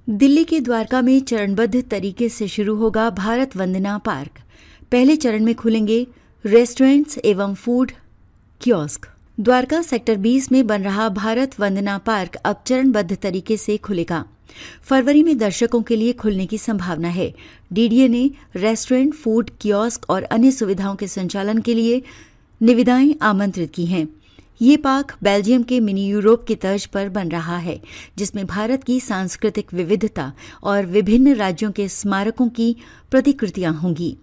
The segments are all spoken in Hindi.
दिल्ली के द्वारका में चरणबद्ध तरीके से शुरू होगा भारत वंदना पार्क। पहले चरण में खुलेंगे रेस्टोरेंट्स एवं फूड कियोस्क। द्वारका सेक्टर 20 में बन रहा भारत वंदना पार्क अब चरणबद्ध तरीके से खुलेगा। फरवरी में दर्शकों के लिए खुलने की संभावना है। डीडीए ने रेस्टोरेंट, फूड कियोस्क और अन्य सुविधाओं के संचालन के लिए निविदाएं आमंत्रित की हैं। ये पार्क बेल्जियम के मिनी यूरोप की तर्ज पर बन रहा है, जिसमें भारत की सांस्कृतिक विविधता और विभिन्न राज्यों के स्मारकों की प्रतिकृतियां होंगी।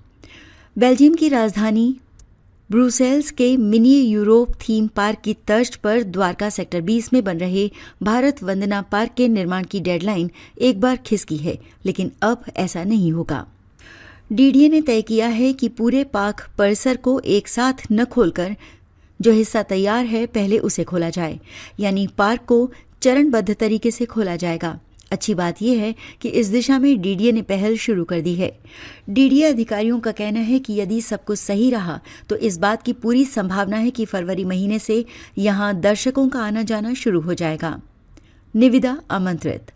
बेल्जियम की राजधानी ब्रुसेल्स के मिनी यूरोप थीम पार्क की तर्ज पर द्वारका सेक्टर 20 में बन रहे भारत वंदना पार्क के निर्माण की डेडलाइन एक बार खिसकी है, लेकिन अब ऐसा नहीं होगा। डीडीए ने तय किया है कि पूरे पार्क परिसर को एक साथ न खोलकर जो हिस्सा तैयार है पहले उसे खोला जाए, यानी पार्क को चरणबद्ध तरीके से खोला जाएगा। अच्छी बात यह है कि इस दिशा में डीडीए ने पहल शुरू कर दी है। डीडीए अधिकारियों का कहना है कि यदि सब कुछ सही रहा तो इस बात की पूरी संभावना है कि फरवरी महीने से यहां दर्शकों का आना जाना शुरू हो जाएगा। निविदा आमंत्रित।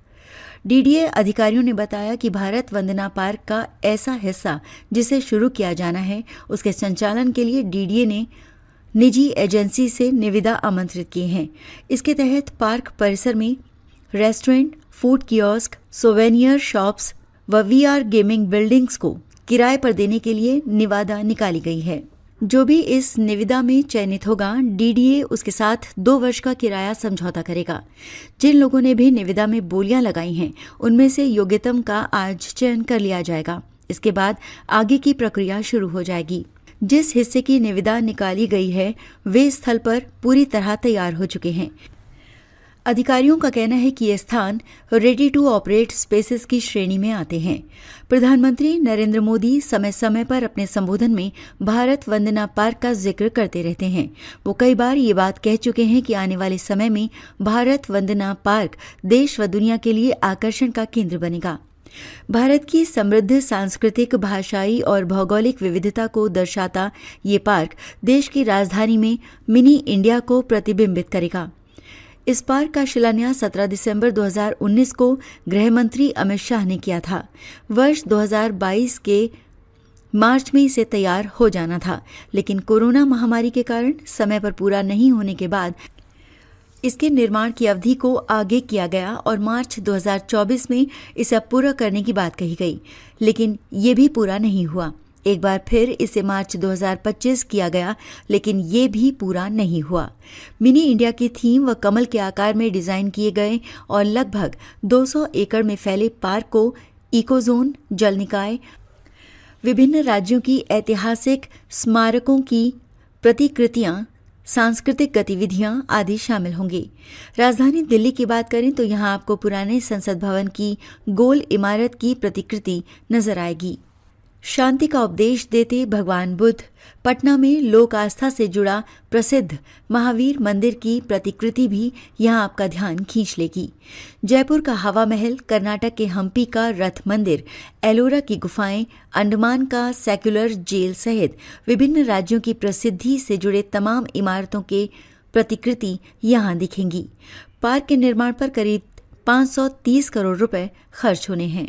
डीडीए अधिकारियों ने बताया कि भारत वंदना पार्क का ऐसा हिस्सा जिसे शुरू किया जाना है, उसके संचालन के लिए डीडीए ने निजी एजेंसी से निविदा आमंत्रित की हैं। इसके तहत पार्क परिसर में restaurant, food kiosk, souvenir shops व वीआर गेमिंग बिल्डिंग्स को किराए पर देने के लिए निविदा निकाली गई है। जो भी इस निविदा में चयनित होगा, डीडीए उसके साथ 2 वर्ष का किराया समझौता करेगा। जिन लोगों ने भी निविदा में बोलियां लगाई हैं, उनमें से योग्यतम का आज चयन कर लिया जाएगा। इसके बाद आगे की प्रक्रिया शुरू हो जाएगी। जिस हिस्से की निविदा निकाली गई है, वे स्थल पर पूरी तरह तैयार हो चुके हैं। अधिकारियों का कहना है कि ये स्थान रेडी टू ऑपरेट स्पेसेस की श्रेणी में आते हैं। प्रधानमंत्री नरेंद्र मोदी समय समय पर अपने संबोधन में भारत वंदना पार्क का जिक्र करते रहते हैं। वो कई बार ये बात कह चुके हैं कि आने वाले समय में भारत वंदना पार्क देश व दुनिया के लिए आकर्षण का केंद्र बनेगा। भारत की समृद्ध सांस्कृतिक, भाषाई और भौगोलिक विविधता को दर्शाता ये पार्क देश की राजधानी में मिनी इंडिया को प्रतिबिंबित करेगा। इस पार्क का शिलान्यास 17 दिसंबर 2019 को गृह मंत्री अमित शाह ने किया था। वर्ष 2022 के मार्च में इसे तैयार हो जाना था, लेकिन कोरोना महामारी के कारण समय पर पूरा नहीं होने के बाद इसके निर्माण की अवधि को आगे किया गया और मार्च 2024 में इसे पूरा करने की बात कही गई, लेकिन ये भी पूरा नहीं हुआ। एक बार फिर इसे मार्च 2025 किया गया, लेकिन ये भी पूरा नहीं हुआ। मिनी इंडिया की थीम व कमल के आकार में डिजाइन किए गए और लगभग 200 एकड़ में फैले पार्क को इकोजोन, जल निकाय, विभिन्न राज्यों की ऐतिहासिक स्मारकों की प्रतिकृतियां, सांस्कृतिक गतिविधियां आदि शामिल होंगी। राजधानी दिल्ली की बात करें तो यहां आपको पुराने संसद भवन की गोल इमारत की प्रतिकृति नजर आएगी। शांति का उपदेश देते भगवान बुद्ध, पटना में लोक आस्था से जुड़ा प्रसिद्ध महावीर मंदिर की प्रतिकृति भी यहां आपका ध्यान खींच लेगी। जयपुर का हवा महल, कर्नाटक के हम्पी का रथ मंदिर, एलोरा की गुफाएं, अंडमान का सेक्युलर जेल सहित विभिन्न राज्यों की प्रसिद्धि से जुड़े तमाम इमारतों के प्रतिकृति यहां दिखेंगी। पार्क के निर्माण पर करीब 530 करोड़ रुपए खर्च होने हैं।